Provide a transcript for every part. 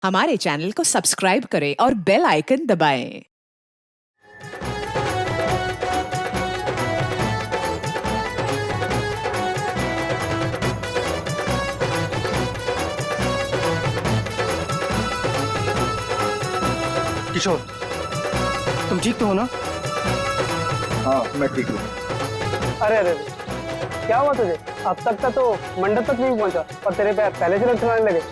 हमारे चैनल को सब्सक्राइब करें और बेल आइकन दबाएं। किशोर, तुम ठीक तो हो ना? हाँ, मैं ठीक हूँ। अरे अरे क्या हुआ तुझे? अब तक का तो मंडप तक नहीं पहुंचा और तेरे पैर पहले से लटकने लगे।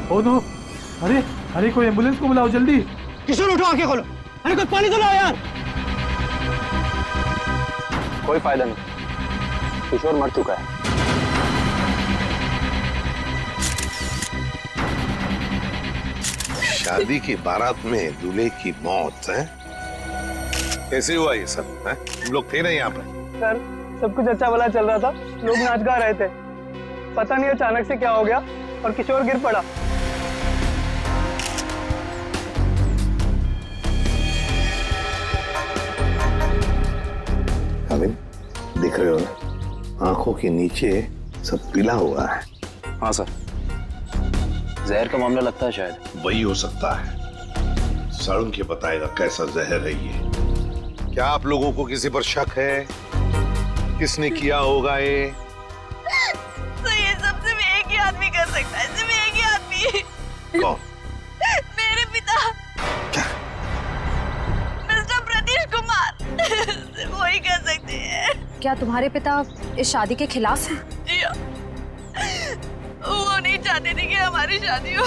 Oh no! अरे अरे, कोई एम्बुलेंस को बुलाओ जल्दी। किशोर उठो, आंखें खोलो। अरे कुछ पानी तो लाओ यार। कोई फायदा नहीं, किशोर मर चुका है। शादी की बारात में दूल्हे की मौत है? कैसे हुआ ये सब है? तुम लोग थे ना यहाँ पे? सर, सब कुछ अच्छा भला चल रहा था, लोग नाच गा रहे थे। पता नहीं अचानक से क्या हो गया और किशोर गिर पड़ा। अमिन, दिख रहे हो ना, आंखों के नीचे सब पीला हुआ है। हाँ सर, जहर का मामला लगता है शायद। वही हो सकता है। सारुण के बताएगा कैसा जहर है ये। क्या आप लोगों को किसी पर शक है? किसने किया होगा ये? तो ये सब सिर्फ एक ही आदमी कर सकता है, सिर्फ एक ही आदमी। कौन? मेरे पिता, मिस्टर प्रतीश कुमार। सिर्फ वही कर सकते हैं। क्या तुम्हारे पिता इस शादी के खिलाफ हैं? जी हाँ। वो नहीं चाहते थे कि हमारी शादी हो,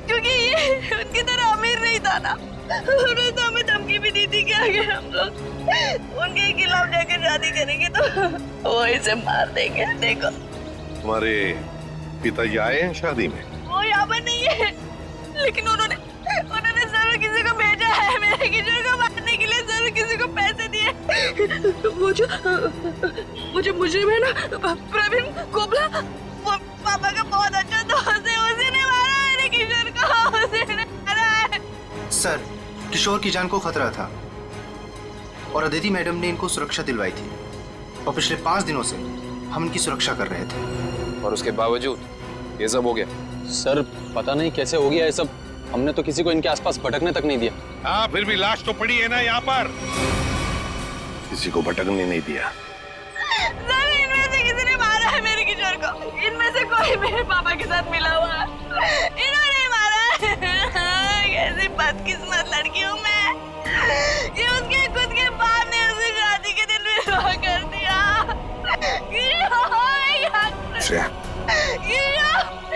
क्योंकि ये उनकी तरह अमीर नहीं था ना। उन्होंने तो हमें धमकी भी दी थी कि अगर हम लोग उनके खिलाफ जाकर शादी करेंगे तो वो इसे मार देंगे। देखो, तुम्हारे पिताजी आए हैं शादी में? वो यहाँ पर नहीं है, लेकिन उन्होंने जरूर किसी को भेजा है मेरे किशोर को मारने के लिए। जरूर किसी को पैसे दिए। वो जो मुजरिम है ना, प्रवीण कोबला, वो पापा का बहुत अच्छा दोस्त है। उसी ने मारा मेरे किशोर को, उसी ने मारा है। सर, किशोर की जान को खतरा था और अदिति मैडम ने इनको सुरक्षा दिलवाई थी और पिछले 5 दिनों से हम इनकी सुरक्षा कर रहे थे। और उसके बावजूद ये सब हो गया। सर, पता नहीं कैसे हो गया ये सब। हमने तो किसी को इनके आसपास भटकने तक नहीं दिया। हाँ, फिर भी लाश तो पड़ी है ना यहाँ पर। किसी को भटकने नहीं दिया। सर, इनमें से किसी ने मारा है मेरे किशोर को। इनमें से कोई मेरे पापा के साथ मिला हुआ है। इन्होंने मारा है। कैसी बदकिस्मत लड़की हूँ मैं। ये उसके खुद के बाप ने उसे शादी के दिन विधवा कर दिया।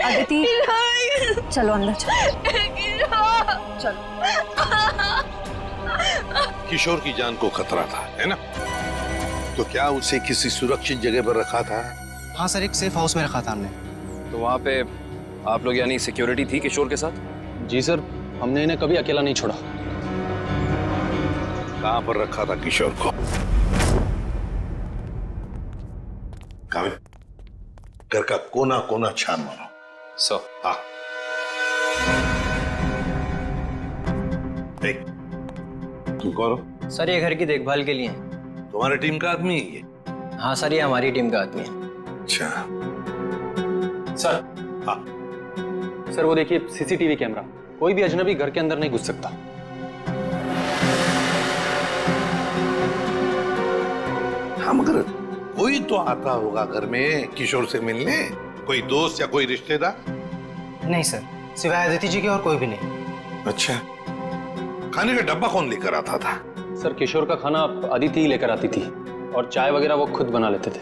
अदिति, चलो अंदर चलो। किशोर की जान को खतरा था, है ना? तो क्या उसे किसी सुरक्षित जगह पर रखा था? हाँ सर, एक सेफ हाउस में रखा था हमने। तो वहाँ पे आप लोग यानी सिक्योरिटी थी किशोर के साथ? जी सर, हमने इन्हें कभी अकेला नहीं छोड़ा। कहाँ पर रखा था किशोर को? कामिल, घर का कोना कोना छान मारो। सर। हाँ। तुम कौन हो? सर, ये घर की देखभाल के लिए। तुम्हारी टीम का आदमी है ये? हाँ सर, ये हमारी टीम का आदमी है। अच्छा। सर। हाँ। सर, वो देखिए सीसीटीवी कैमरा। कोई भी अजनबी घर के अंदर नहीं घुस सकता। हाँ, मगर कोई तो आता होगा घर में किशोर से मिलने। कोई दोस्त या कोई रिश्तेदार? नहीं सर, सिवाय अदिति जी के और कोई भी नहीं। अच्छा, खाने का डब्बा कौन लेकर आता था? सर, किशोर का खाना अदिति ही लेकर आती थी और चाय वगैरह वो खुद बना लेते थे।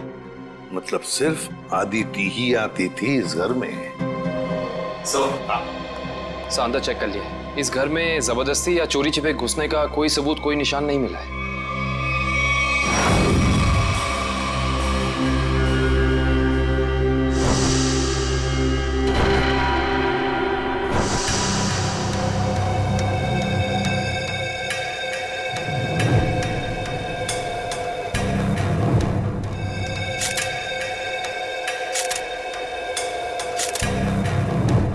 मतलब सिर्फ अदिति ही आती थी इस घर में? सर, अंदर चेक कर लिया। इस घर में जबरदस्ती या चोरी छिपे घुसने का कोई सबूत, कोई निशान नहीं मिला है।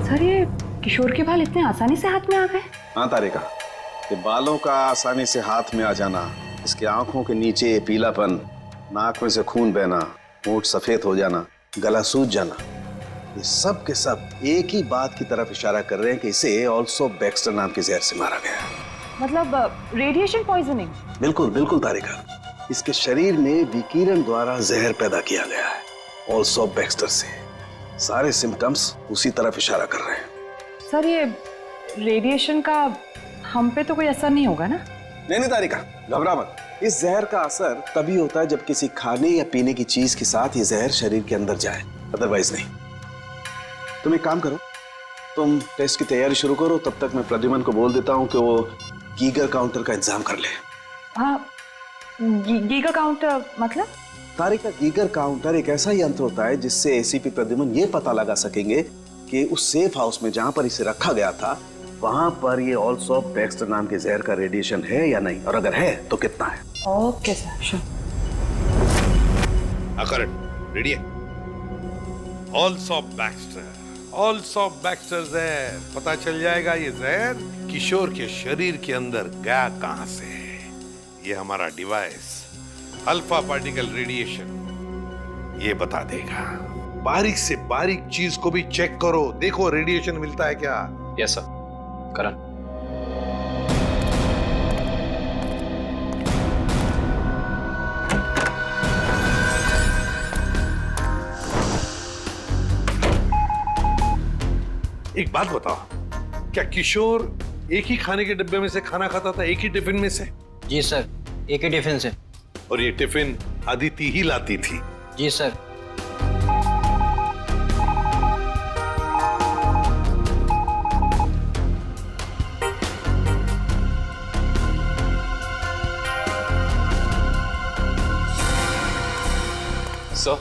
सर, ये किशोर के बाल इतने आसानी से हाथ में आ गए? हाँ तारिका, ये बालों का आसानी से हाथ में आ जाना, इसके आंखों के नीचे ये पीलापन, नाक में से खून बहना, होंठ सफेद हो जाना, गला सूज जाना, ये सब के सब एक ही बात की तरफ इशारा कर रहे हैं कि इसे ऑल्सो बैक्स्टर नाम के जहर से मारा गया है। मतलब रेडिएशन पॉइजनिंग? बिल्कुल बिल्कुल तारिका, इसके शरीर में विकिरण द्वारा जहर पैदा किया गया है, ऑल्सो बैक्स्टर से। सारे सिम्टम्स उसी तरफ इशारा कर रहे हैं। सर ये रेडिएशन का हम पे तो कोई असर नहीं होगा ना? नहीं तारिका, घबरा मत। इस जहर का असर तभी होता है जब किसी खाने या पीने की चीज के साथ ये जहर शरीर के अंदर जाए, अदरवाइज नहीं। तुम एक काम करो, तुम टेस्ट की तैयारी शुरू करो, तब तक मैं प्रद्युमन को बोल देता हूँ कि वो गीगर काउंटर का इंतजाम कर ले। हाँ, गीगर काउंटर मतलब? तारिका, गीगर काउंटर एक ऐसा यंत्र होता है जिससे एसीपी प्रद्युमन ये पता लगा सकेंगे कि उस सेफ हाउस में जहां पर इसे रखा गया था, वहां पर ये ऑल्सो बैक्स्टर नाम के जहर का रेडिएशन है या नहीं, और अगर है तो कितना है। Okay sir, sure. Correct, ready है। ऑल्सो बैक्स्टर जहर, पता चल जाएगा ये जहर किशोर के शरीर के अंदर गया कहां से है। ये हमारा डिवाइस अल्फा पार्टिकल रेडिएशन ये बता देगा। बारीक से बारीक चीज को भी चेक करो, देखो रेडिएशन मिलता है क्या। यस सर, करण। एक बात बताओ, क्या किशोर एक ही खाने के डिब्बे में से खाना खाता था, एक ही टिफिन में से? जी सर, एक ही टिफिन से। और ये टिफिन अदिति ही लाती थी? जी सर। सर,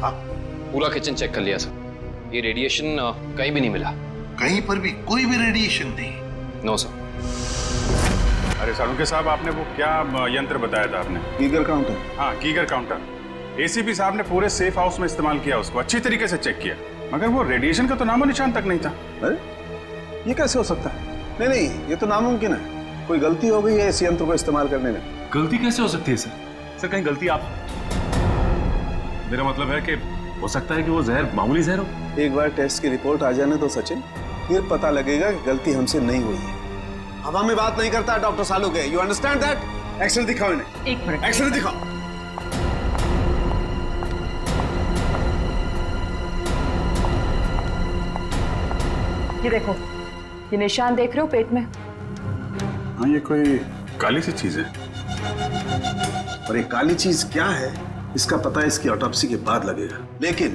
हाँ, पूरा किचन चेक कर लिया सर, ये रेडिएशन कहीं भी नहीं मिला। कहीं पर भी कोई भी रेडिएशन नहीं? No sir. अरे सालुंके साहब, आपने वो क्या यंत्र बताया था आपने? Geiger counter. हाँ, गीगर काउंटर। एसीपी साहब ने पूरे सेफ हाउस में इस्तेमाल किया, उसको अच्छी तरीके से चेक किया, मगर वो रेडिएशन का तो नामो निशान तक नहीं था। अरे ये कैसे हो सकता है? नहीं, ये तो नामुमकिन है। कोई गलती हो गई है इस यंत्र को इस्तेमाल करने में। गलती कैसे हो सकती है सर? सर कहीं गलती आप, मेरा मतलब है कि हो सकता है कि वो जहर मामूली जहर हो। एक बार टेस्ट की रिपोर्ट आ जाने तो सचिन, फिर पता लगेगा कि गलती हमसे नहीं हुई है। हवा में बात नहीं करता doctor Saluke, you understand that? Action दिखाओ इन्हें। एक मिनट, एक्शन दिखाओ। ये देखो, ये निशान देख रहे हो पेट में? हाँ, ये कोई काली सी चीज है। और ये काली चीज क्या है इसका पता इसकी ऑटोप्सी के बाद लगेगा, लेकिन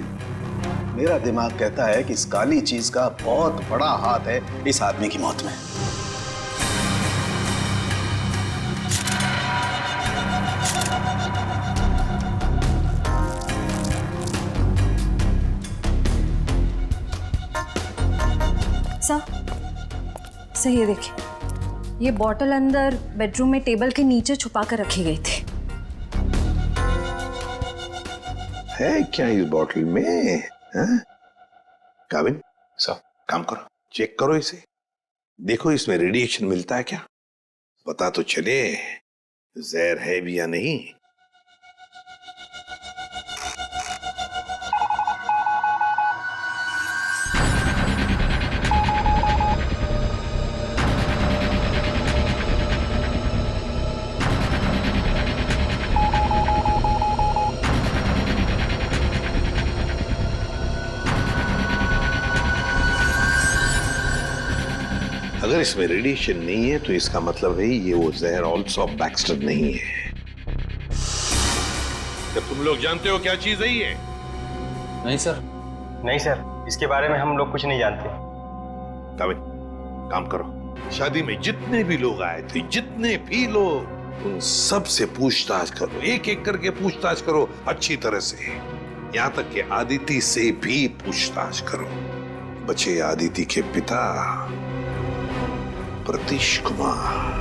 मेरा दिमाग कहता है कि इस काली चीज का बहुत बड़ा हाथ है इस आदमी की मौत में। सर ये देखिए, ये बॉटल अंदर बेडरूम में टेबल के नीचे छुपा कर रखी गई थी। है क्या इस बॉटल में? काविन सर, काम करो, चेक करो इसे, देखो इसमें रेडिएशन मिलता है क्या, पता तो चले जहर है भी या नहीं। अगर इसमें रेडिएशन नहीं है तो इसका मतलब है ये वो जहर ऑल्सो बैक्स्टर नहीं है। क्या तुम लोग जानते हो क्या चीज है ये? नहीं सर। नहीं सर, इसके बारे में हम लोग कुछ नहीं जानते। काविन, काम करो, शादी में जितने भी लोग आए थे, जितने भी लोग, उन सब से पूछताछ करो, एक एक करके पूछताछ करो अच्छी तरह से, यहां तक कि आदिति से भी पूछताछ करो। बचे आदिति के पिता Pratish Kumar.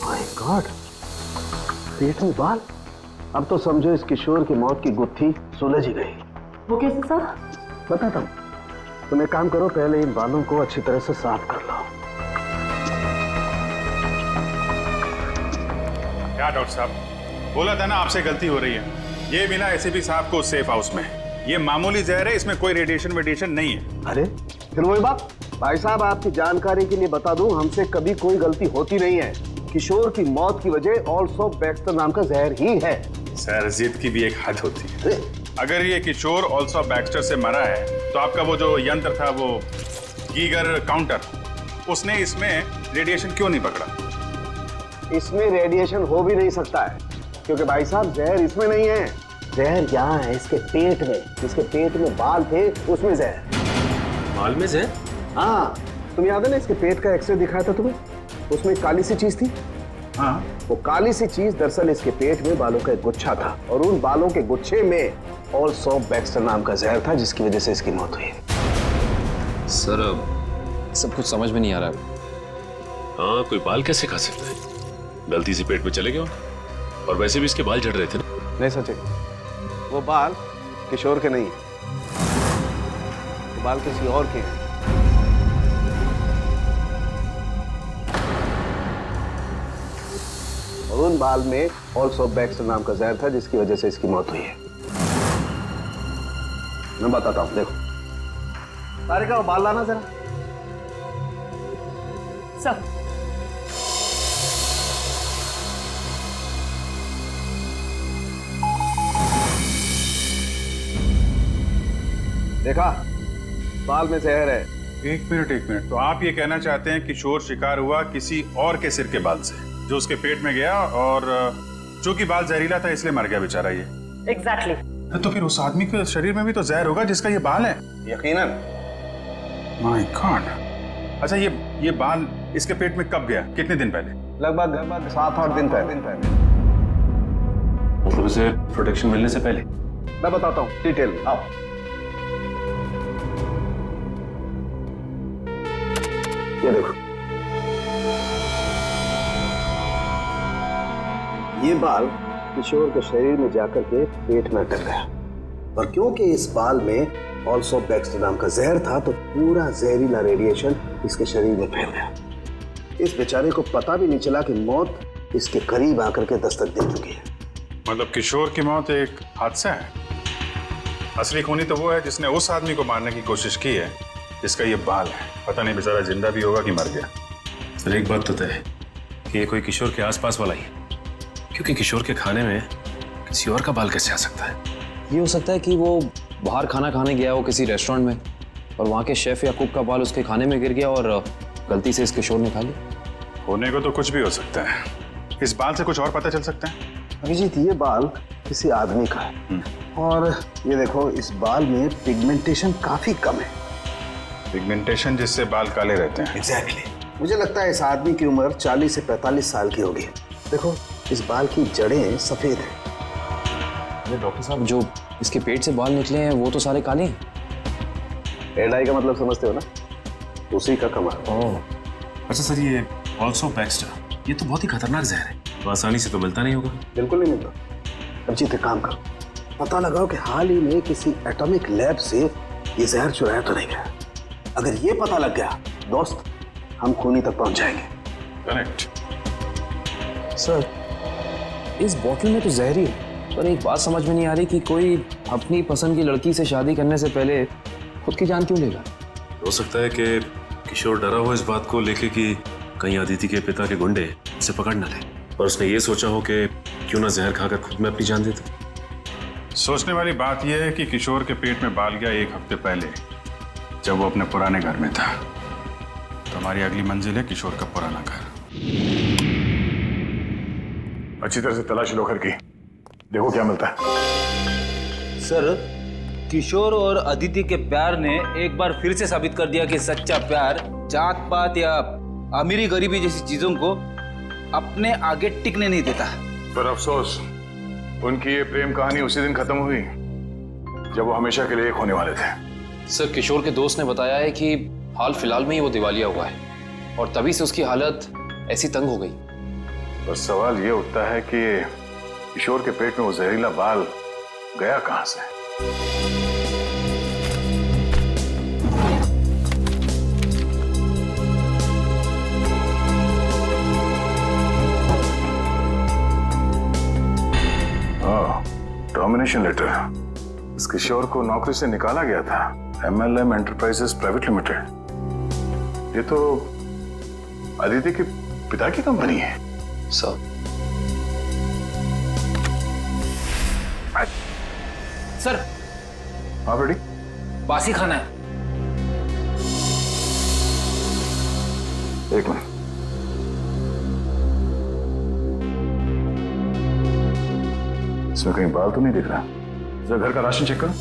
My god, god, पेट में बाल। अब तो समझो इस किशोर की मौत की गुत्थी सुलझ ही गई। वो कैसे सर? बताता हूँ। तुम एक काम करो, पहले इन बालों को अच्छी तरह से साफ कर लो। क्या डॉक्टर साहब, बोला था ना आपसे गलती हो रही है। ये मिला एसीपी साहब को सेफ हाउस में। ये मामूली जहर है, इसमें कोई रेडिएशन नहीं है। अरे फिर वही बात। भाई साहब, आपकी जानकारी के लिए बता दूं, हमसे कभी कोई गलती होती नहीं है। किशोर की मौत की वजह ऑल्सो बैक्स्टर नाम का जहर ही है। सर, जिद की भी एक हद होती है। अगर ये किशोर ऑल्सो बैक्स्टर से मरा है तो आपका वो जो यंत्र था, वो गीगर काउंटर, उसने इसमें रेडिएशन क्यों नहीं पकड़ा? इसमें रेडिएशन हो भी नहीं सकता है, क्योंकि भाई साहब जहर इसमें नहीं है। जहर यहाँ है इसके पेट में। इसके पेट में बाल थे, उसमें जहर। बाल में जहर? हाँ, तुम याद है ना, इसके पेट का एक्सरे दिखाया था तुम्हें, उसमें एक काली सी चीज थी। हाँ, वो काली सी चीज दरअसल इसके पेट में बालों का एक गुच्छा था, और उन बालों के गुच्छे में ऑल्सो बैक्स्टर नाम का जहर था, जिसकी वजह से इसकी मौत हुई। सर, सब कुछ समझ में नहीं आ रहा। हाँ, कोई बाल कैसे खा सकता है? गलती से पेट में चले गए, और वैसे भी इसके बाल झड़ रहे थे ना। नहीं सचिन, वो बाल किशोर के नहीं, वो बाल किसी और के हैं। और उन बाल में ऑल्सो बैक्स्टर नाम का जहर था, जिसकी वजह से इसकी मौत हुई है। मैं बताता हूं, देखो। तारिका, वो बाल लाना जरा। सर, देखा, बाल में जहर है। एक मिनट। तो आप ये कहना चाहते हैं किशोर शिकार हुआ किसी और के सिर के बाल से, जो उसके पेट में गया, और जो कि बाल जहरीला था इसलिए मर गया बेचारा ये। एग्जैक्टली। तो फिर उस आदमी के शरीर में भी तो जहर होगा जिसका ये बाल है। यकीनन। My God. अच्छा, ये बाल इसके पेट में कब गया? कितने दिन पहले? लगभग 7-8 दिन पहले। मतलब उसे प्रोटेक्शन मिलने से पहले? मैं बताता हूँ डिटेल में, आओ। ये देखो, ये बाल किशोर के शरीर में जाकर के पेट में अटक गया, और क्योंकि इस बाल में ऑल्सो बैक्स्टर नाम का जहर था, तो पूरा जहरीला रेडिएशन इसके शरीर में फैल गया। इस बेचारे को पता भी नहीं चला कि मौत इसके करीब आकर के दस्तक दे चुकी है। मतलब किशोर की मौत एक हादसा है? असली खूनी तो वो है जिसने उस आदमी को मारने की कोशिश की है जिसका ये बाल है। पता नहीं बेचारा जिंदा भी होगा कि मर गया। सर, एक बात तो तय है कि ये कोई किशोर के आसपास वाला ही है, क्योंकि किशोर के खाने में किसी और का बाल कैसे आ सकता है? ये हो सकता है कि वो बाहर खाना खाने गया हो किसी रेस्टोरेंट में, और वहाँ के शेफ या कुक का बाल उसके खाने में गिर गया और गलती से इस किशोर ने खा लिया। होने को तो कुछ भी हो सकता है। इस बाल से कुछ और पता चल सकता है? अभिजीत, ये बाल किसी आदमी का है, और ये देखो, इस बाल में पिगमेंटेशन काफी कम है। पिगमेंटेशन जिससे बाल काले रहते हैं? एग्जैक्टली। मुझे लगता है इस आदमी की उम्र 40 से 45 साल की होगी। देखो, इस बाल की जड़ें सफेद हैं। अरे डॉक्टर साहब, जो इसके पेट से बाल निकले हैं वो तो सारे काले हैं। रेड आई का मतलब समझते हो ना, उसी का कमाल। ओह, अच्छा सर, ये ऑल्सो बैक्स्टर, ये तो बहुत ही खतरनाक जहर है, तो आसानी से तो मिलता नहीं होगा। बिल्कुल नहीं मिलता। अब जीते काम करो, पता लगाओ कि हाल ही में किसी एटॉमिक लैब से ये जहर चुराया तो नहीं गया। अगर ये पता लग गया दोस्त, हम खूनी तक पहुंच जाएंगे। करेक्ट। सर, इस बोतल में तो जहर ही है, पर एक बात समझ में नहीं आ रही कि कोई अपनी पसंद की लड़की से शादी करने से पहले खुद की जान क्यों लेगा? हो सकता है कि किशोर डरा हो इस बात को लेके कि कहीं अदिति के पिता के गुंडे उसे पकड़ न ले, और उसने ये सोचा हो कि क्यों ना जहर खाकर खुद में अपनी जान देता। सोचने वाली बात यह है कि किशोर के पेट में बाल गया 1 हफ्ते पहले, जब वो अपने पुराने घर में था। तो हमारी अगली मंजिल है किशोर का पुराना घर। अच्छी तरह से तलाशी लो घर की, देखो क्या मिलता है। सर, किशोर और अदिति के प्यार ने एक बार फिर से साबित कर दिया कि सच्चा प्यार जात पात या अमीरी गरीबी जैसी चीजों को अपने आगे टिकने नहीं देता। पर अफसोस, उनकी ये प्रेम कहानी उसी दिन खत्म हुई जब वो हमेशा के लिए एक होने वाले थे। सर, किशोर के दोस्त ने बताया है कि हाल फिलहाल में ही वो दिवालिया हुआ है, और तभी से उसकी हालत ऐसी तंग हो गई। बस सवाल ये उठता है कि किशोर के पेट में वो जहरीला बाल गया कहां से? Termination letter. इस किशोर को नौकरी से निकाला गया था MLM एंटरप्राइजेस प्राइवेट लिमिटेड। ये तो अदिति के पिता की कंपनी है। सर सर हाँ बेटी, बासी खाना है। एक मिनट। इसमें कहीं बाल तो नहीं दिख रहा। जरा घर का राशन चेक करो।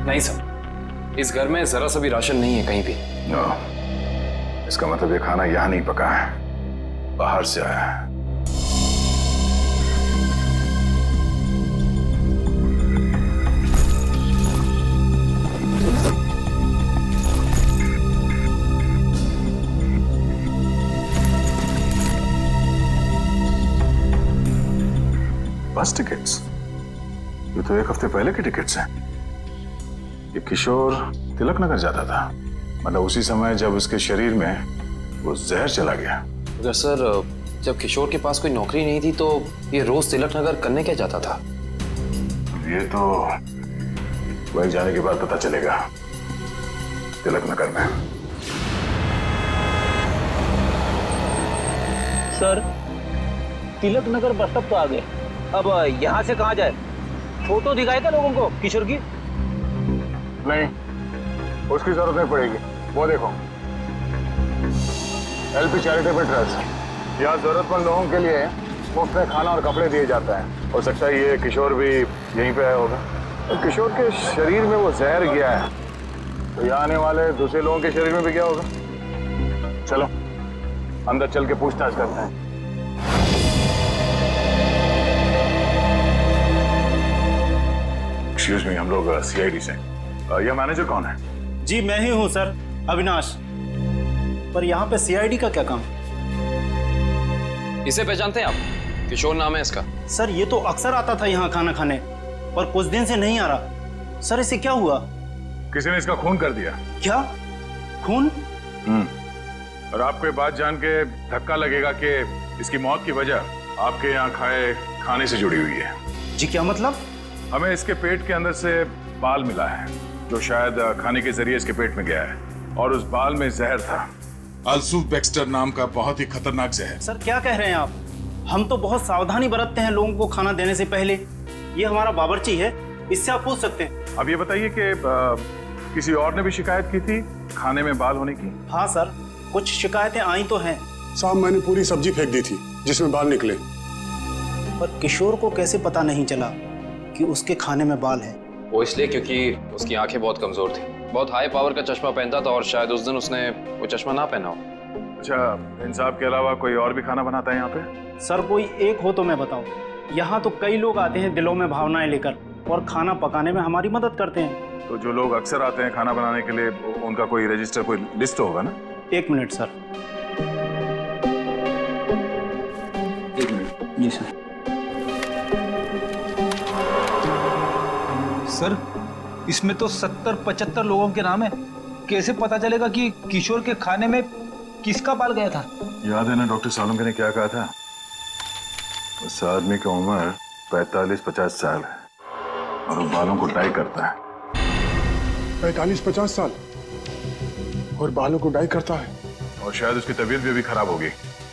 नहीं सर, इस घर में जरा सा भी राशन नहीं है कहीं भी। इसका मतलब ये खाना यहां नहीं पका है, बाहर से आया है। बस टिकट्स? ये तो एक हफ्ते पहले के टिकट्स हैं। ये किशोर तिलक नगर जाता था, मतलब उसी समय जब उसके शरीर में वो जहर चला गया। अगर सर जब किशोर के पास कोई नौकरी नहीं थी तो ये रोज तिलक नगर करने क्या जाता था? ये तो वही जाने के बाद पता चलेगा। तिलक नगर में। Sir Tilak Nagar bus stop तो आ गए, अब यहाँ से कहाँ जाए? फोटो दिखाएगा लोगों को किशोर की? नहीं, उसकी जरूरत नहीं पड़ेगी। वो देखो, LP चैरिटेबल ट्रस्ट, यहाँ जरूरतमंद लोगों के लिए मुफ्त में खाना और कपड़े दिए जाता है। हो सकता है ये किशोर भी यहीं पे आया होगा। तो किशोर के शरीर में वो जहर गया है, तो यहाँ आने वाले दूसरे लोगों के शरीर में भी गया होगा। चलो अंदर चल के पूछताछ करते हैं। एक्सक्यूज मी, हम लोग CID से। यह मैनेजर कौन है? जी मैं ही हूँ सर, अविनाश। पर यहाँ पे CID का क्या काम? इसे पहचानते हैं आप? किशोर नाम है इसका। सर ये तो अक्सर आता था यहाँ खाना खाने, पर कुछ दिन से नहीं आ रहा। सर इसे क्या हुआ? किसी ने इसका खून कर दिया। क्या? खून? और आपको ये बात जान के धक्का लगेगा कि इसकी मौत की वजह आपके यहाँ खाए खाने से जुड़ी हुई है। जी क्या मतलब? हमें इसके पेट के अंदर से बाल मिला है, जो शायद खाने के जरिए इसके पेट में गया है, और उस बाल में जहर था, अल्सूफ बैक्स्टर नाम का बहुत ही खतरनाक जहर। सर क्या कह रहे हैं आप? हम तो बहुत सावधानी बरतते हैं लोगों को खाना देने से पहले। ये हमारा बावर्ची है, इससे आप पूछ सकते हैं। अब ये बताइए कि किसी और ने भी शिकायत की थी खाने में बाल होने की? हाँ सर, कुछ शिकायतें आई तो हैं। साहब मैंने पूरी सब्जी फेंक दी थी जिसमें बाल निकले। पर किशोर को कैसे पता नहीं चला कि उसके खाने में बाल है? वो इसलिए क्योंकि उसकी आंखें बहुत कमजोर थी, बहुत हाई पावर का चश्मा पहनता था, और शायद उस दिन उसने वो चश्मा ना पहना हो। अच्छा, इन साहब के अलावा कोई और भी खाना बनाता है यहाँ पे? सर कोई एक हो तो मैं बताऊं। यहाँ तो कई लोग आते हैं दिलों में भावनाएं लेकर, और खाना पकाने में हमारी मदद करते हैं। तो जो लोग अक्सर आते हैं खाना बनाने के लिए, उनका कोई रजिस्टर, कोई लिस्ट होगा ना? एक मिनट सर। एक मिनट। जी सर। सर इसमें तो 70-75 लोगों के नाम है। कैसे पता चलेगा कि किशोर के खाने में किसका बाल गया था? याद है ना डॉक्टर सालुंके ने क्या कहा था? उस आदमी की उम्र 45-50 साल है, और वो बालों को डाई करता है। 45-50 साल और बालों को डाई करता है? और शायद उसकी तबीयत भी अभी खराब होगी,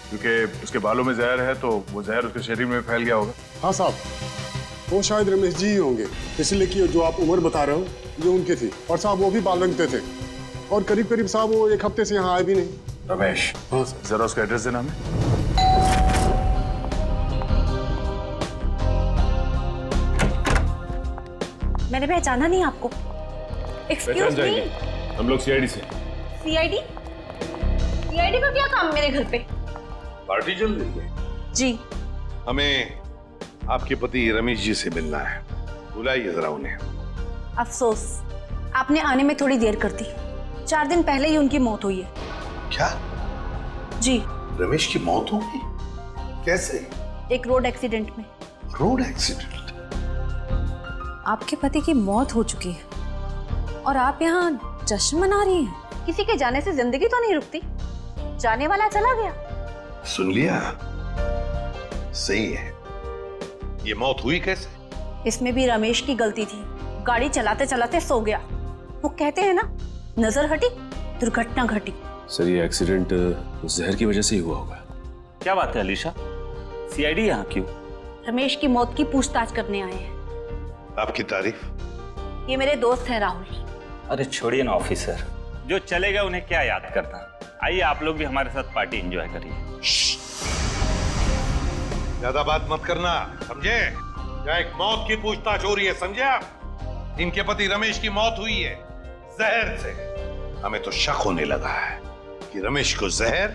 क्योंकि उसके बालों में जहर है, तो वो जहर उसके शरीर में फैल गया होगा। हाँ साहब, वो शायद रमेश जी ही होंगे, इसलिए कि जो आप उम्र बता रहे हो जो उनकी थी। और साहब वो भी बाल रंगते थे, और करीब करीब साहब वो एक हफ्ते से यहाँ आए भी नहीं। रमेश, हाँ जरा उसका एड्रेस देना हमें। मैंने पहचाना नहीं आपको। एक्सक्यूज मी, हम लोग CID से। CID? CID का क्या काम मेरे घर पे? पार्टी चल रही है। जी, हमें आपके पति रमेश जी से मिलना है, बुलाइए जरा उन्हें। अफसोस, आपने आने में थोड़ी देर कर दी। 4 दिन पहले ही उनकी मौत हुई है। क्या? जी। रमेश की मौत हो गई? कैसे? एक रोड एक्सीडेंट में। Road accident? आपके पति की मौत हो चुकी है और आप यहाँ जश्न मना रही हैं। किसी के जाने से जिंदगी तो नहीं रुकती। जाने वाला चला गया। सुन लिया? सही है। ये मौत हुई कैसे? इसमें भी रमेश की गलती थी। गाड़ी चलाते चलाते सो गया। वो कहते हैं ना, नजर हटी दुर्घटना घटी। सर ये एक्सीडेंट जहर की वजह से ही हुआ होगा। क्या बात है अलीशा? सीआईडी यहाँ क्यों? रमेश की मौत की पूछताछ करने आए हैं। आपकी तारीफ? ये मेरे दोस्त हैं राहुल। अरे छोड़िए ना ऑफिसर, जो चले गए उन्हें क्या याद करना। आइए आप लोग भी हमारे साथ पार्टी एंजॉय करिए। ज्यादा बात मत करना, समझे? यहाँ एक मौत की पूछताछ हो रही है, समझे आप? इनके पति रमेश की मौत हुई है जहर से। हमें तो शक होने लगा है कि रमेश को जहर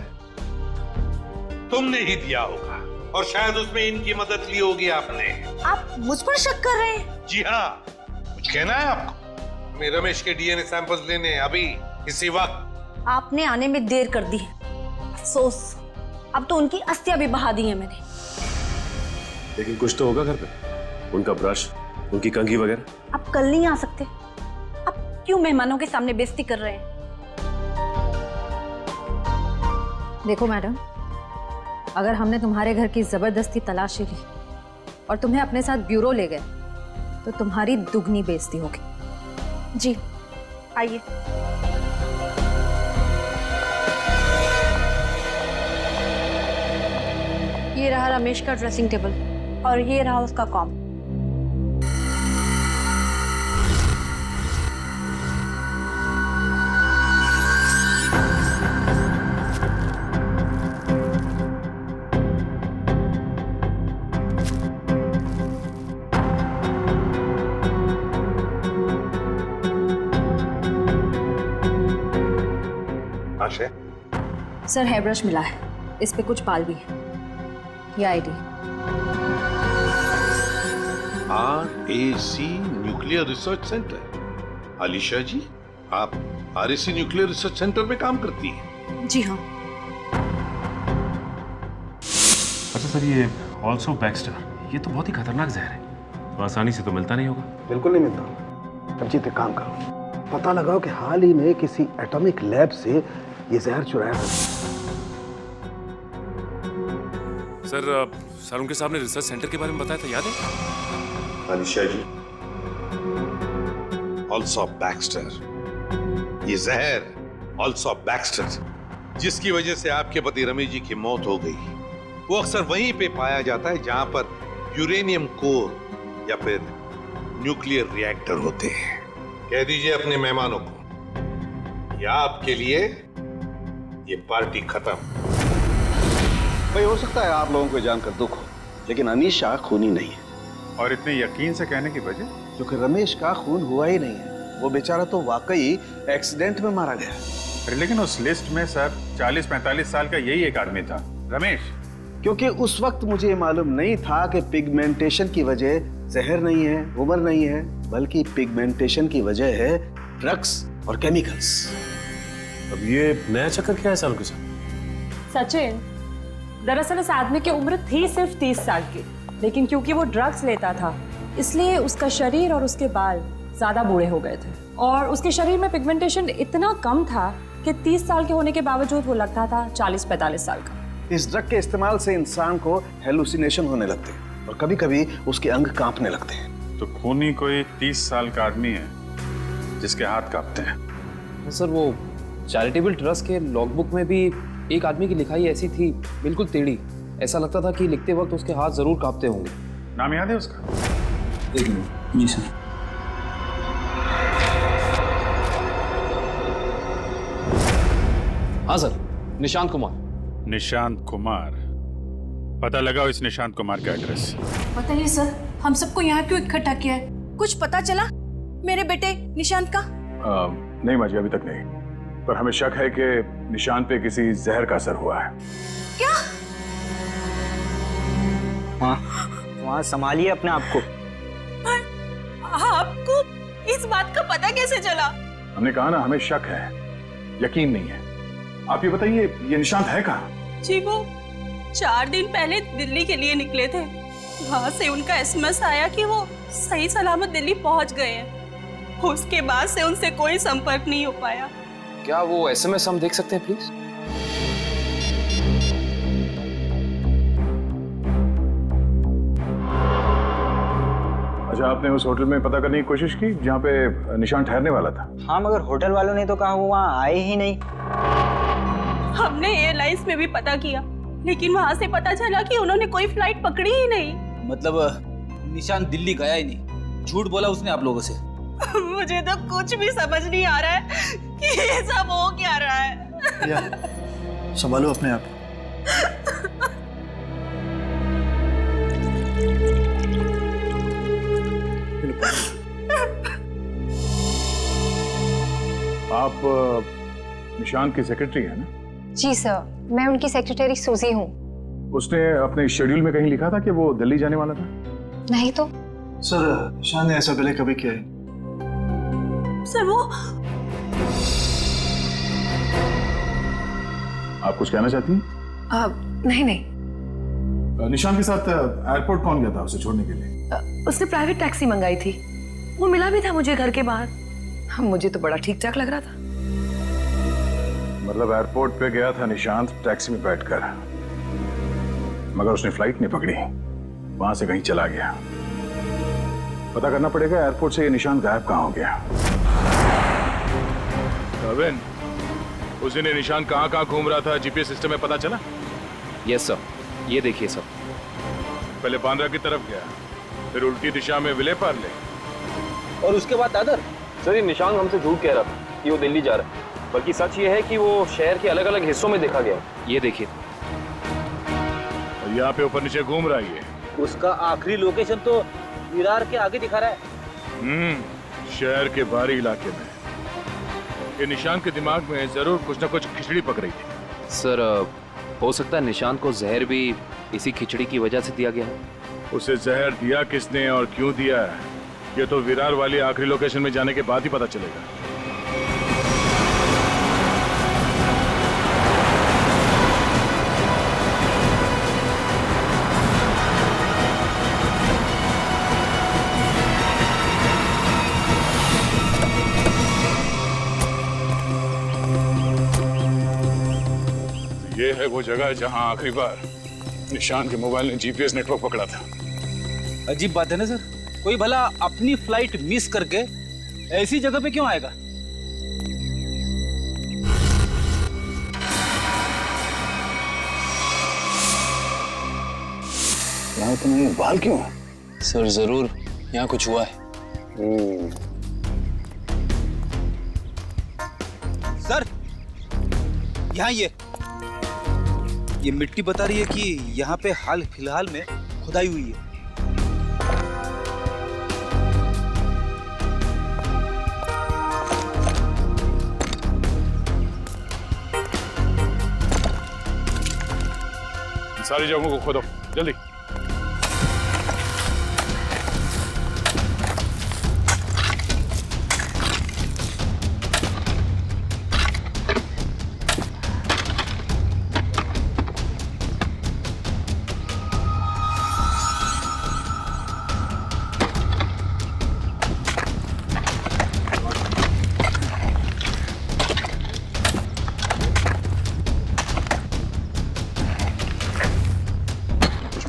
तुमने ही दिया होगा और शायद उसमें इनकी मदद ली होगी आपने। आप मुझ पर शक कर रहे हैं? जी हाँ। कुछ कहना है आपको? हमें रमेश के डीएनए सैंपल्स लेने हैं अभी, इसी वक्त। आपने आने में देर कर दी। अफसोस, अब तो उनकी अस्थियां भी बहा दी हैं मैंने। लेकिन कुछ तो होगा घर पे, उनका ब्रश, उनकी कंघी वगैरह। आप कल नहीं आ सकते? आप क्यों मेहमानों के सामने बेइज्जती कर रहे हैं? देखो मैडम, अगर हमने तुम्हारे घर की जबरदस्ती तलाशी ली और तुम्हें अपने साथ ब्यूरो ले गए तो तुम्हारी दुगनी बेइज्जती होगी। जी आइए। ये रहा रमेश का ड्रेसिंग टेबल और ये रहा उसका कॉम। आशय? सर हेयर ब्रश मिला है, इस पे कुछ बाल भी है। ये ID. RAC nuclear research centre. Alisha ji, आप RAC न्यूक्लियर रिसर्च सेंटर में काम करती हैं? जी हाँ। अच्छा सर, ये ऑल्सो बैक्स्टर, ये तो बहुत ही खतरनाक जहर है, तो आसानी से तो मिलता नहीं होगा। बिल्कुल नहीं मिलता। अब जीत एक काम करो, पता लगाओ कि हाल ही में किसी एटॉमिक लैब से ये जहर चुराया था। सर उनके सामने रिसर्च सेंटर के बारे में बताया था, याद है? अलीशा जी, ऑल्सो बैक्स्टर, ये जहर ऑल्सो बैक्स्टर जिसकी वजह से आपके पति रमेश जी की मौत हो गई, वो अक्सर वहीं पे पाया जाता है जहां पर यूरेनियम कोर या फिर न्यूक्लियर रिएक्टर होते हैं। कह दीजिए अपने मेहमानों को, या आपके लिए ये पार्टी खत्म। भाई हो सकता है आप लोगों को जानकर दुख हो, लेकिन अनीशा खूनी नहीं है। और इतने यकीन से कहने की वजह? क्योंकि रमेश का खून हुआ ही नहीं है। वो बेचारा तो वाकई एक्सीडेंट में मारा गया। अरे लेकिन उस लिस्ट में सर 40-45 साल का यही एक आदमी था, रमेश। क्योंकि उस वक्त मुझे मालूम नहीं था कि पिगमेंटेशन की वजह जहर नहीं है, उम्र नहीं है, बल्कि पिगमेंटेशन की वजह है ड्रग्स और केमिकल्स। अब ये नया चक्कर क्या है सालों के साथ? सचिन, दरअसल उस आदमी की उम्र थी सिर्फ 30 साल की, लेकिन क्योंकि वो ड्रग्स लेता था इसलिए उसका शरीर और उसके बाल ज्यादा बूढ़े हो गए थे और उसके शरीर में पिगमेंटेशन इतना कम था कि 30 साल के होने के बावजूद वो लगता था 40-45 साल का। इस ड्रग के इस्तेमाल से इंसान को हेलुसिनेशन होने लगते हैं और कभी-कभी उसके अंग कांपने लगते हैं। तो खूनी कोई 30 साल का आदमी है जिसके हाथ कांपते हैं। सर वो चैरिटेबल ट्रस्ट के लॉगबुक में भी एक आदमी की लिखाई ऐसी थी, बिल्कुल टेढ़ी। ऐसा लगता था कि लिखते वक्त उसके हाथ जरूर कांपते होंगे। नाम याद है उसका? एक मिनट। जी सर। हाँ सर, निशांत कुमार। निशांत कुमार, पता लगाओ इस निशांत कुमार का एड्रेस। पता नहीं सर, हम सबको यहाँ क्यों इकट्ठा किया है? कुछ पता चला मेरे बेटे निशांत का? नहीं माजी, अभी तक नहीं, पर हमें शक है कि निशांत पे किसी जहर का असर हुआ है। क्या? वहाँ संभालिए अपने आप को। आपको इस बात का पता कैसे चला? हमने कहा ना, हमें शक है, यकीन नहीं है। आप ये बताइए, ये निशांत है कहाँ? जी वो 4 दिन पहले दिल्ली के लिए निकले थे। वहाँ से उनका एसएमएस आया कि वो सही सलामत दिल्ली पहुँच गए हैं। उसके बाद से उनसे कोई संपर्क नहीं हो पाया। क्या वो एसएमएस हम देख सकते हैं प्लीज? अच्छा, आपने उस होटल में पता करने की कोशिश की जहाँ पे निशांत ठहरने वाला था? हाँ, मगर होटल वालों ने तो कहा वो वहाँ आए ही नहीं। हमने एयरलाइंस में भी पता किया, लेकिन वहाँ से पता चला कि उन्होंने कोई फ्लाइट पकड़ी ही नहीं। मतलब निशांत दिल्ली गया ही नहीं, झूठ बोला उसने आप लोगों से? मुझे तो कुछ भी समझ नहीं आ रहा है कि ये सब हो क्या रहा है। संभालो अपने आप। आप निशांत की सेक्रेटरी है ना? जी सर, मैं उनकी सेक्रेटरी सूजी हूँ। उसने अपने शेड्यूल में कहीं लिखा था कि वो दिल्ली जाने वाला था? नहीं तो। सर, निशांत ने ऐसा पहले कभी किया है? सर वो आप कुछ कहना चाहती हैं? नहीं नहीं, निशांत के साथ एयरपोर्ट कौन गया था उसे छोड़ने के लिए? उसने प्राइवेट टैक्सी मंगाई थी, वो मिला भी था मुझे घर के बाहर। मुझे तो बड़ा ठीक ठाक लग रहा था। मतलब एयरपोर्ट पे गया था निशांत टैक्सी में बैठकर, मगर उसने फ्लाइट नहीं पकड़ी, वहां से कहीं चला गया। पता करना पड़ेगा एयरपोर्ट से ये निशांत गायब कहाँ हो गया। कविन, उस दिन निशांत कहाँ घूम रहा था, जीपीएस सिस्टम में पता चला? यस सर, ये देखिए सर। पहले बांद्रा की तरफ गया, फिर उल्टी दिशा में विले पार्ले, और उसके बाद दादर। सर, ये निशांत हमसे झूठ कह रहा था कि वो दिल्ली जा रहा है, बल्कि सच ये है कि वो शहर के अलग अलग हिस्सों में देखा गया। ये देखिए, और यहाँ पे ऊपर नीचे घूम रहा है। उसका आखिरी लोकेशन तो विरार के आगे दिखा रहा है। शहर के बाहरी इलाके में। ये निशांत के दिमाग में जरूर कुछ ना कुछ खिचड़ी पक रही थी। सर, हो सकता है निशांत को जहर भी इसी खिचड़ी की वजह से दिया गया है। उसे जहर दिया किसने और क्यों दिया है, ये तो विरार वाली आखिरी लोकेशन में जाने के बाद ही पता चलेगा। ये है वो जगह जहां आखिरी बार निशांत के मोबाइल ने जीपीएस नेटवर्क पकड़ा था। अजीब बात है ना सर, कोई भला अपनी फ्लाइट मिस करके ऐसी जगह पे क्यों आएगा? यहाँ तुम्हें बाल क्यों है? सर, जरूर यहाँ कुछ हुआ है। सर, यहाँ ये मिट्टी बता रही है कि यहाँ पे हाल फिलहाल में खुदाई हुई है। सारी जगहों को खोदो जल्दी।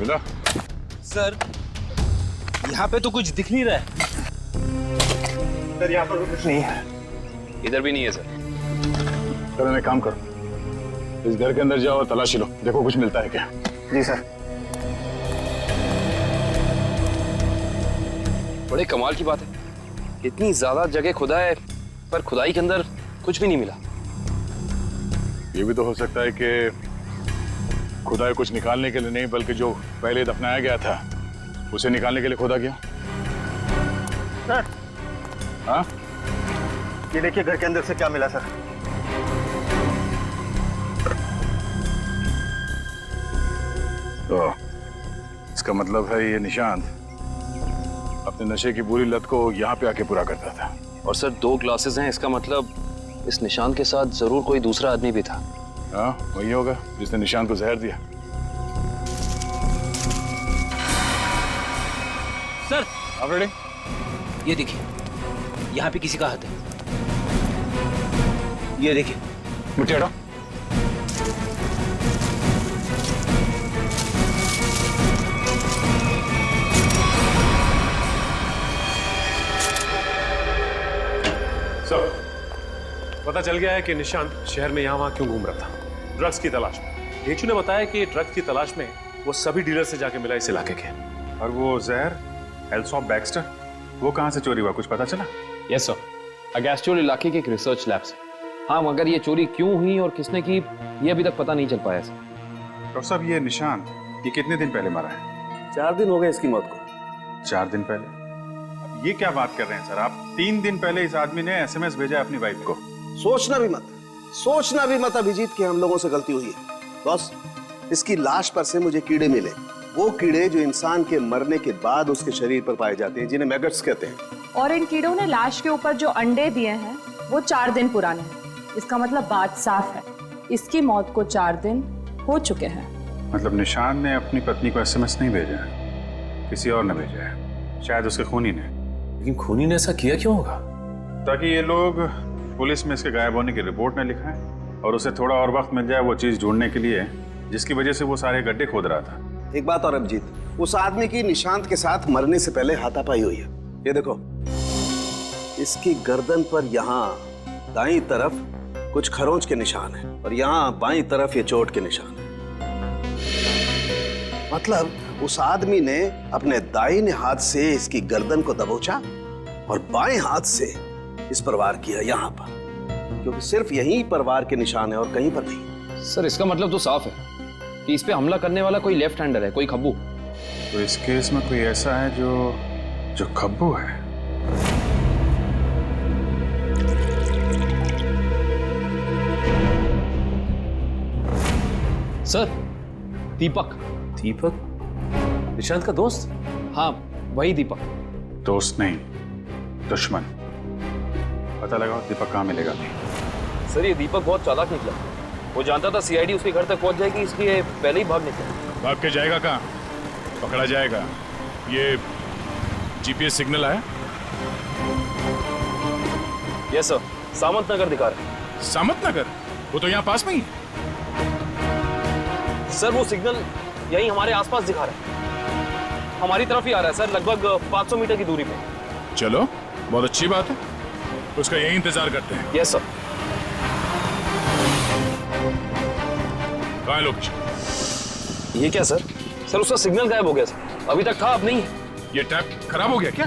मिला? सर, यहाँ पे तो कुछ दिख नहीं रहा है। सर, यहाँ पर कुछ नहीं है। इधर भी नहीं है सर। चलो एक काम करो, इस घर के अंदर जाओ और तलाशी लो, देखो कुछ मिलता है क्या। जी सर। बड़े कमाल की बात है, इतनी ज्यादा जगह खुदा है पर खुदाई के अंदर कुछ भी नहीं मिला। ये भी तो हो सकता है कि खुदाई कुछ निकालने के लिए नहीं, बल्कि जो पहले दफनाया गया था उसे निकालने के लिए खोदा गया। सर, हाँ, ये देखिए घर के अंदर से क्या मिला सर। तो इसका मतलब है ये निशांत अपने नशे की बुरी लत को यहाँ पे आके पूरा करता था। और सर 2 ग्लासेस हैं, इसका मतलब इस निशांत के साथ जरूर कोई दूसरा आदमी भी था। हाँ वही होगा जिसने निशांत को जहर दिया। सर आप रेडी? ये देखिए, यहाँ पे किसी का हाथ है। ये देखिए। मुझे हटाओ। पता चल गया है कि निशांत शहर में यहाँ वहाँ क्यों घूम रहा था, ड्रग्स की तलाश में। ढेंचू ने बताया कि ड्रग्स की तलाश में वो सभी डीलर से जाके मिला इस इलाके के। और वो जहर एल्सॉप बैक्स्टर, वो कहाँ से चोरी हुआ, कुछ पता चला? यस सर, अगेस्ट्योल इलाके के एक रिसर्च लैब से। हाँ, मगर ये चोरी क्यों हुई और किसने की ये अभी तक पता नहीं चल पाया सर। डॉक्टर साहब ये निशांत ये कितने दिन पहले मरा है? 4 दिन हो गए इसकी मौत को। 4 दिन पहले? अब ये क्या बात कर रहे हैं सर आप? 3 दिन पहले इस आदमी ने एसएमएस भेजा अपनी वाइफ को। सोचना भी मत अभिजीत कि हम लोगों से गलती हुई है। बस इसकी लाश पर से मुझे कीड़े मिले, वो कीड़े जो इंसान के मरने के बाद उसके शरीर पर पाए जाते हैं, जिन्हें मैगट्स कहते हैं। और इन कीड़ों ने लाश के ऊपर जो अंडे दिए हैं वो 4 दिन पुराने हैं। इसका मतलब बात साफ है, इसकी मौत को 4 दिन हो चुके हैं। मतलब निशांत ने अपनी पत्नी को एसएमएस नहीं भेजा है, किसी और ने भेजा है, शायद उसके खूनी ने। लेकिन खूनी ने ऐसा किया क्यों होगा? ताकि ये लोग पुलिस में इसके गायब होने की रिपोर्ट न लिखाएं और उसे थोड़ा और वक्त मिल जाए वो चीज ढूंढने के लिए जिसकी वजह से वो सारे गड्ढे खोद रहा था। एक बात और अभिजीत, उस आदमी की निशांत के साथ मरने से पहले हाथापाई हुई है। ये देखो, इसकी गर्दन पर यहाँ दाईं तरफ कुछ खरोंच के निशान है और यहाँ बाईं तरफ ये चोट के निशान है। मतलब उस आदमी ने अपने दाहिने हाथ से इसकी गर्दन को दबोचा और बाएं हाथ से इस पर वार किया यहाँ पर, क्योंकि सिर्फ यहीं पर वार के निशान है और कहीं पर नहीं। सर इसका मतलब तो साफ है कि इस पे हमला करने वाला कोई लेफ्ट हैंडर है, कोई खब्बू। तो इस केस में कोई ऐसा है जो खब्बू है। सर दीपक। दीपक? निशांत का दोस्त? हाँ वही दीपक। दोस्त नहीं, दुश्मन। पता लगाओ दीपक कहाँ मिलेगा। सर ये दीपक बहुत चालाक निकला, वो जानता था सीआईडी उसके घर तक पहुंच जाएगी, इसलिए पहले ही भाग निकला। भाग के जाएगा कहाँ? पकड़ा जाएगा। ये जीपीएस सिग्नल आया? यस सर, सामंत नगर दिखा रहा है। सामंत नगर? वो तो यहाँ पास में ही। सर वो सिग्नल यही हमारे आसपास दिखा रहा है, हमारी तरफ ही आ रहा है सर, लगभग 500 मीटर की दूरी पे। चलो बहुत अच्छी बात है, उसका यही इंतजार करते हैं। Yes sir. कहाँ है लोकेशन? ये क्या सर? सर उसका सिग्नल गायब हो गया सर, अभी तक था अब नहीं है। ये टैप खराब हो गया क्या?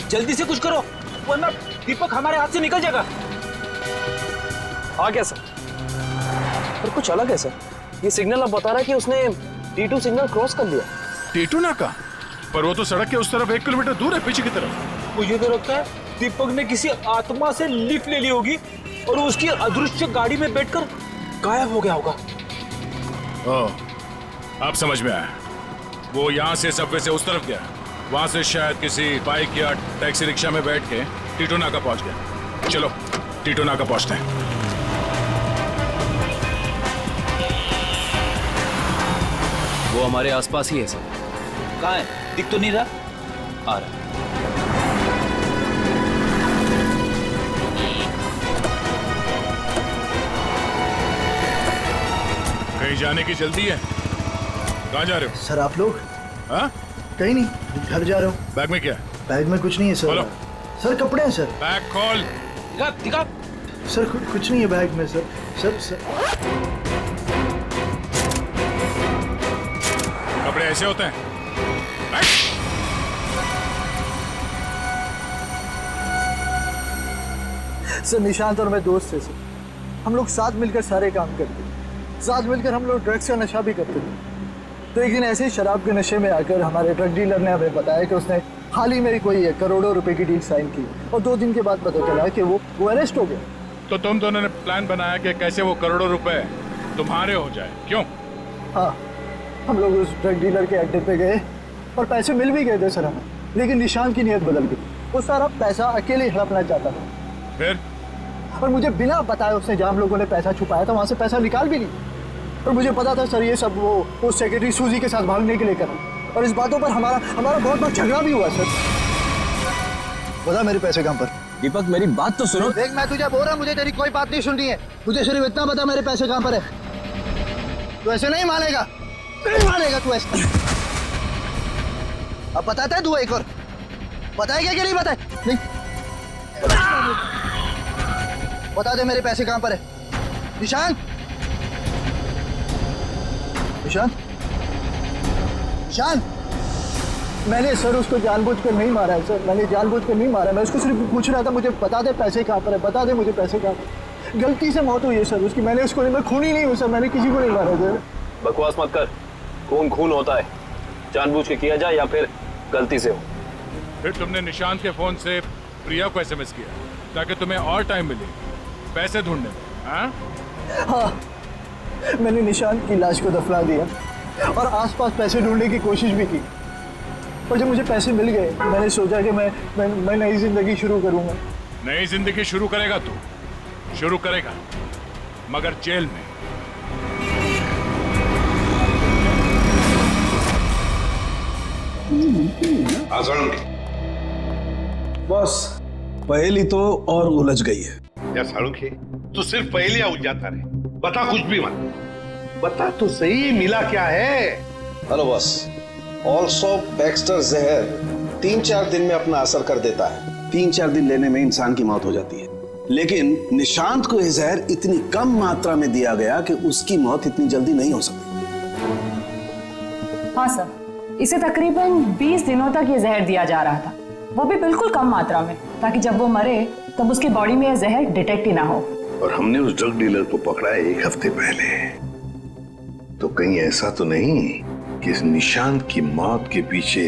जल्दी से कुछ करो वरना दीपक हमारे हाथ से निकल जाएगा। आ गया सर, पर कुछ अलग है सर। ये सिग्नल अब बता रहा है कि उसने T2 सिग्नल क्रॉस कर लिया। T2 नाका? पर वो तो सड़क के उस तरफ 1 किलोमीटर दूर है, पीछे की तरफ। मुझे तो लगता है दीपक ने किसी आत्मा से लिफ्ट ले ली होगी और उसकी अदृश्य गाड़ी में बैठकर गायब हो गया होगा। ओह, अब समझ में आया। वो यहाँ से सबवे से उस तरफ गया, वहां से शायद किसी बाइक या टैक्सी रिक्शा में बैठ के T2 नाका पहुंच गया। चलो T2 नाका पहुंचते हैं। वो हमारे आसपास ही है सर। कहाँ है? दिख तो नहीं रहा। आ रहा है। कहीं जाने की जल्दी है? कहाँ जा रहे हो? सर आप लोग? हाँ? कहीं नहीं, घर जा रहा हूँ। बैग में क्या? बैग में कुछ नहीं है सर। खोलो। सर कपड़े हैं सर। बैग खोल। दिखा। सर कुछ नहीं है बैग में सर। सर कपड़े ऐसे होते हैं? सर निशांत और मैं दोस्त थे सर, हम लोग साथ मिलकर सारे काम करते थे, साथ मिलकर हम लोग ड्रग्स का नशा भी करते थे। तो एक दिन ऐसे ही शराब के नशे में आकर हमारे ड्रग डीलर ने हमें बताया कि उसने हाल ही में कोई करोड़ों रुपए की डील साइन की और 2 दिन के बाद पता चला कि वो अरेस्ट हो गया। तो तुम दोनों ने प्लान बनाया कि कैसे वो करोड़ों रुपए तुम्हारे हो जाए, क्यों? हाँ, हम लोग उस ड्रग डीलर के अड्डे पे गए और पैसे मिल भी गए थे सर हमें, लेकिन निशांत की नीयत बदल गई। वो सारा पैसा अकेले हड़पना चाहता था। फिर? और मुझे बिना बताए उसने जहाँ हम लोगों ने पैसा छुपाया था वहाँ से पैसा निकाल भी ली। और मुझे पता था सर ये सब वो सेक्रेटरी सूजी के साथ भागने के लिए करा, और इस बातों पर हमारा बहुत बार झगड़ा भी हुआ सर। बता मेरे पैसे कहाँ पर? दीपक मेरी बात तो सुनो। देख मैं तुझे बोल रहा हूँ, मुझे तेरी कोई बात नहीं सुननी है। मुझे सिर्फ इतना बता मेरे पैसे कहाँ पर है। तू ऐसे नहीं मानेगा, नहीं मानेगा तू ऐसे। अब बताता है तू एक और, बताएगा कि नहीं बताए? नहीं बता दे मेरे पैसे कहाँ पर है। निशांत, निशांत, निशांत। मैंने सर उसको जानबूझकर नहीं मारा है सर, मैंने जानबूझकर नहीं मारा। मैं उसको सिर्फ पूछ रहा था मुझे बता दे पैसे कहाँ पर है, बता दे मुझे पैसे कहाँ पर। गलती से मौत हुई है सर उसकी, मैंने उसको नहीं, मैं खूनी नहीं हूँ सर, मैंने किसी को नहीं मारा सर। बकवास मत कर, खून खून होता है, जानबूझ के किया जाए या फिर गलती से हो। फिर तुमने निशांत के फोन से प्रिया को एसएमएस किया ताकि तुम्हें और टाइम मिले पैसे ढूंढने में? हाँ, मैंने निशांत की लाश को दफना दिया और आसपास पैसे ढूंढने की कोशिश भी की, और जब मुझे पैसे मिल गए मैंने सोचा कि मैं नई जिंदगी शुरू करूंगा। नई जिंदगी शुरू करेगा तू, शुरू करेगा, मगर जेल में। बस पहेली तो और उलझ गई है। या साळुंखे, तू सिर्फ पहेलियां उलझाता रहे, बता कुछ भी मत, बता तो सही मिला क्या है। हेलो बॉस, ऑल्सो बैक्स्टर जहर 3-4 दिन में अपना असर कर देता है। 3-4 दिन लेने में इंसान की मौत हो जाती है, लेकिन निशांत को यह जहर इतनी कम मात्रा में दिया गया कि उसकी मौत इतनी जल्दी नहीं हो सकती। हाँ सर, इसे तकरीबन 20 दिनों तक ये जहर दिया जा रहा था, वो भी बिल्कुल कम मात्रा में, ताकि जब वो मरे तब उसकी बॉडी में यह जहर डिटेक्ट ही ना हो। और हमने उस ड्रग डीलर को पकड़ा है 1 हफ्ते पहले, तो कहीं ऐसा तो नहीं कि इस निशांत की मौत के पीछे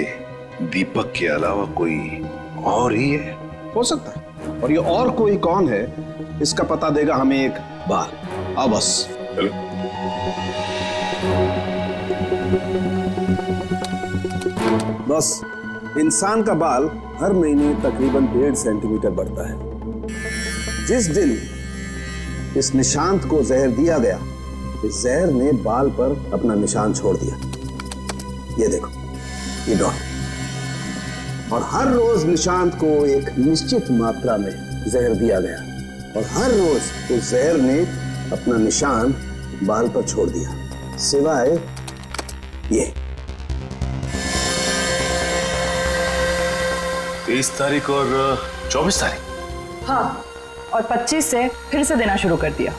दीपक के अलावा कोई और ही है? हो सकता है, और ये और कोई कौन है इसका पता देगा हमें एक बार। आओ बस। चलो। बस इंसान का बाल हर महीने तकरीबन 1.5 सेंटीमीटर बढ़ता है। जिस दिन इस निशांत को जहर दिया गया, इस जहर ने बाल पर अपना निशान छोड़ दिया। ये देखो, ये डॉट। और हर रोज निशांत को एक निश्चित मात्रा में जहर दिया गया, और हर रोज उस जहर ने अपना निशान बाल पर छोड़ दिया, सिवाय ये 23 तारीख और 24 तारीख। हाँ, और 25 से फिर से देना शुरू कर दिया।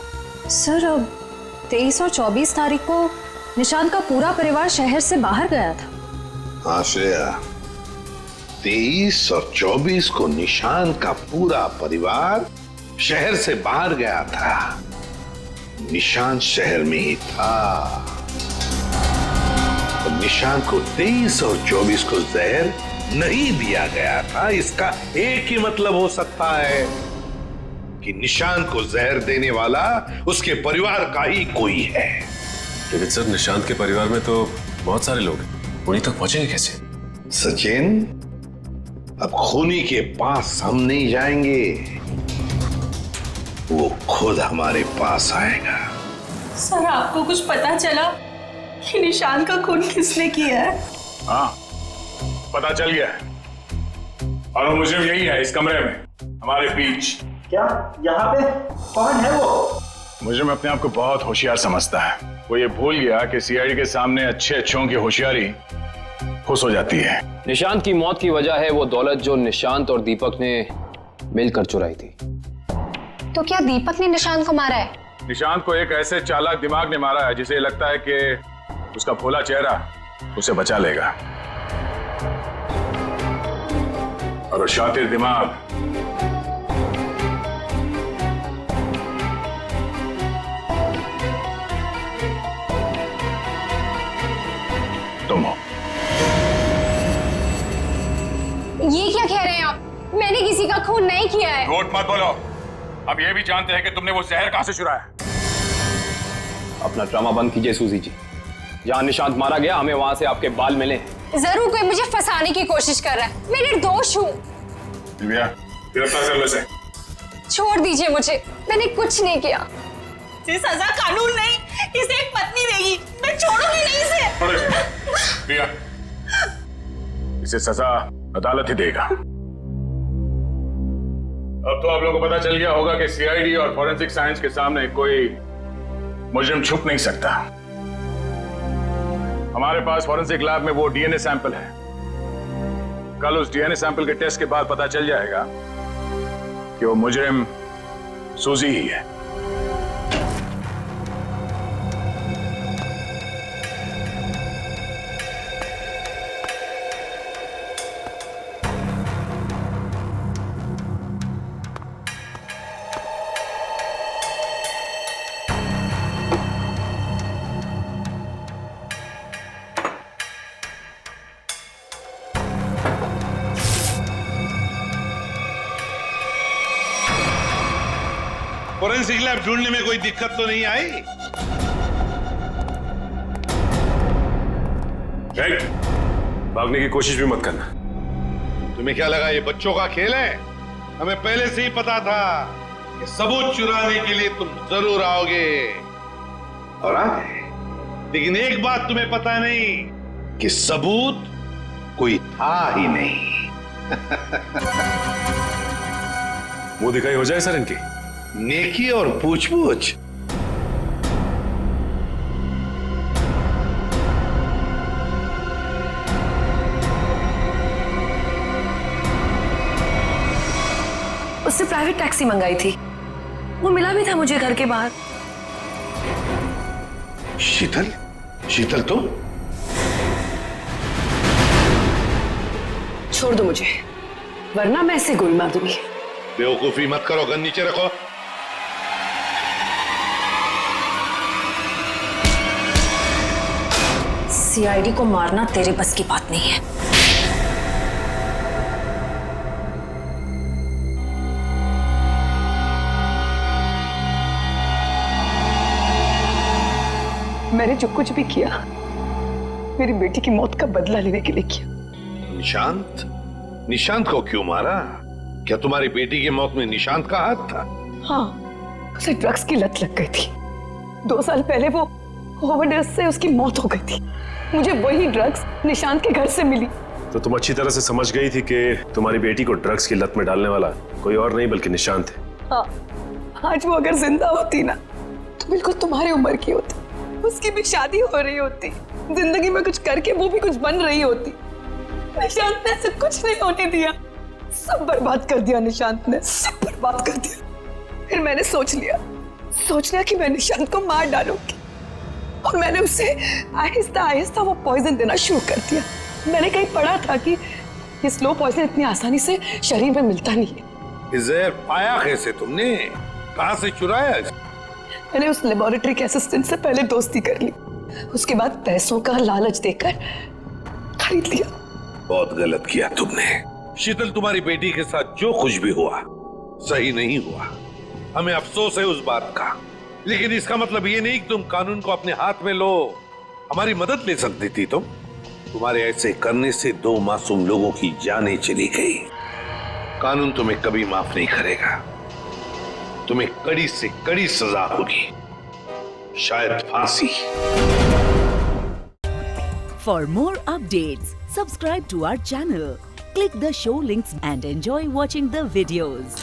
सर, अब 23 और 24 तारीख को निशांत का पूरा परिवार शहर से बाहर गया था। हाँ श्रेया, 23 और 24 को निशांत का पूरा परिवार शहर से बाहर गया था। निशांत शहर में ही था, तो निशांत को 23 और 24 को जहर नहीं दिया गया था। इसका एक ही मतलब हो सकता है कि निशांत को जहर देने वाला उसके परिवार का ही कोई है। लेकिन सर, निशांत के परिवार में तो बहुत सारे लोग हैं, उन्हीं तक पहुंचेंगे कैसे? सचिन, अब खूनी के पास हम नहीं जाएंगे, वो खुद हमारे पास आएगा। सर, आपको कुछ पता चला कि निशांत का खून किसने किया है? हाँ, पता चल गया है, और वो मुझे यही है, इस कमरे में हमारे बीच। क्या यहाँ पे कौन है वो? मुझे में अपने आप को बहुत होशियार समझता है। वो ये भूल गया कि सीआईडी के सामने अच्छे अच्छों की होशियारी खुश हो जाती है। निशांत की मौत की वजह है वो दौलत जो निशांत और दीपक ने मिलकर चुराई थी। तो क्या दीपक ने निशांत को मारा है? निशांत को एक ऐसे चालाक दिमाग ने मारा है जिसे लगता है कि उसका भोला चेहरा उसे बचा लेगा, और वो शातिर दिमाग तुम हो। ये क्या कह रहे हैं आप? मैंने किसी का खून नहीं किया है। झूठ मत बोलो। अब ये भी जानते हैं कि तुमने वो जहर कहां से चुराया। अपना ड्रामा बंद कीजिए सूजी जी, जहाँ निशांत मारा गया हमें वहां से आपके बाल मिले। जरूर कोई मुझे फंसाने की कोशिश कर रहा है। मैं निर्दोष हूँ। गिरफ्तार कर लो इसे। छोड़ दीजिए मुझे, मैंने कुछ नहीं किया। इसे सजा कानून नहीं, इसे एक पत्नी देगी। मैं छोड़ूंगी नहीं इसे। प्रिया, इसे सजा अदालत ही देगा। अब तो आप लोगों को पता चल गया होगा कि सीआईडी और फॉरेंसिक साइंस के सामने कोई मुजरिम छुप नहीं सकता। हमारे पास फॉरेंसिक लैब में वो डीएनए सैंपल है। कल उस डीएनए सैंपल के टेस्ट के बाद पता चल जाएगा कि वो मुजरिम सूजी ही है। फोरेंसिक लैब ढूंढने में कोई दिक्कत तो नहीं आई? भागने की कोशिश भी मत करना। तुम्हें क्या लगा ये बच्चों का खेल है? हमें पहले से ही पता था कि सबूत चुराने के लिए तुम जरूर आओगे और आ गए। लेकिन एक बात तुम्हें पता नहीं कि सबूत कोई था ही नहीं। मुंह दिखाई हो जाए सर इनकी। नेकी और पूछ-पूछ। उससे प्राइवेट टैक्सी मंगाई थी, वो मिला भी था मुझे घर के बाहर। शीतल, शीतल तुम? छोड़ दो मुझे, वरना मैं इसे गोली मार दूंगी। बेवकूफी मत करो, गन नीचे रखो। सीआईडी को मारना तेरे बस की बात नहीं है। मैंने जो कुछ भी किया मेरी बेटी की मौत का बदला लेने के लिए किया। निशांत? निशांत को क्यों मारा? क्या तुम्हारी बेटी की मौत में निशांत का हाथ था? हाँ, उसे ड्रग्स की लत लग गई थी। 2 साल पहले वो ओवरडोज से उसकी मौत हो गई थी। मुझे वही ड्रग्स निशांत के घर से मिली। तो तुम अच्छी तरह से समझ गई थी कि तुम्हारी बेटी को ड्रग्स की लत में डालने वाला कोई और नहीं बल्कि निशांत है। हाँ, आज वो अगर जिंदा होती ना तो बिल्कुल तुम्हारी उम्र की होती। उसकी भी शादी हो रही होती, जिंदगी में कुछ करके वो भी कुछ बन रही होती। निशांत ने ऐसे कुछ नहीं होने दिया, सब बर्बाद कर दिया निशांत ने, सब बर्बाद कर दिया। फिर मैंने सोच लिया कि मैं निशांत को मार डालूंगी और मैंने उसे आहिस्ता आहिस्ता वो पॉइजन देना शुरू कर दिया। मैंने कहीं पढ़ा था कि ये स्लो पॉइजन इतनी आसानी से शरीर में मिलता नहीं है। जहर पाया कैसे तुमने? कहां से चुराया? मैंने उस लेबोरेटरी के असिस्टेंट से पहले दोस्ती कर ली, उसके बाद पैसों का लालच देकर खरीद लिया। बहुत गलत किया तुमने। शीतल, तुम्हारी बेटी के साथ जो कुछ भी हुआ सही नहीं हुआ। हमें अफसोस है उस बात का, लेकिन इसका मतलब ये नहीं कि तुम कानून को अपने हाथ में लो। हमारी मदद ले सकती थी तुम। तुम्हारे ऐसे करने से 2 मासूम लोगों की जानें चली गई। कानून तुम्हें कभी माफ नहीं करेगा। तुम्हें कड़ी से कड़ी सजा होगी, शायद फांसी। For more updates, subscribe to our channel, click the show links and enjoy watching the videos.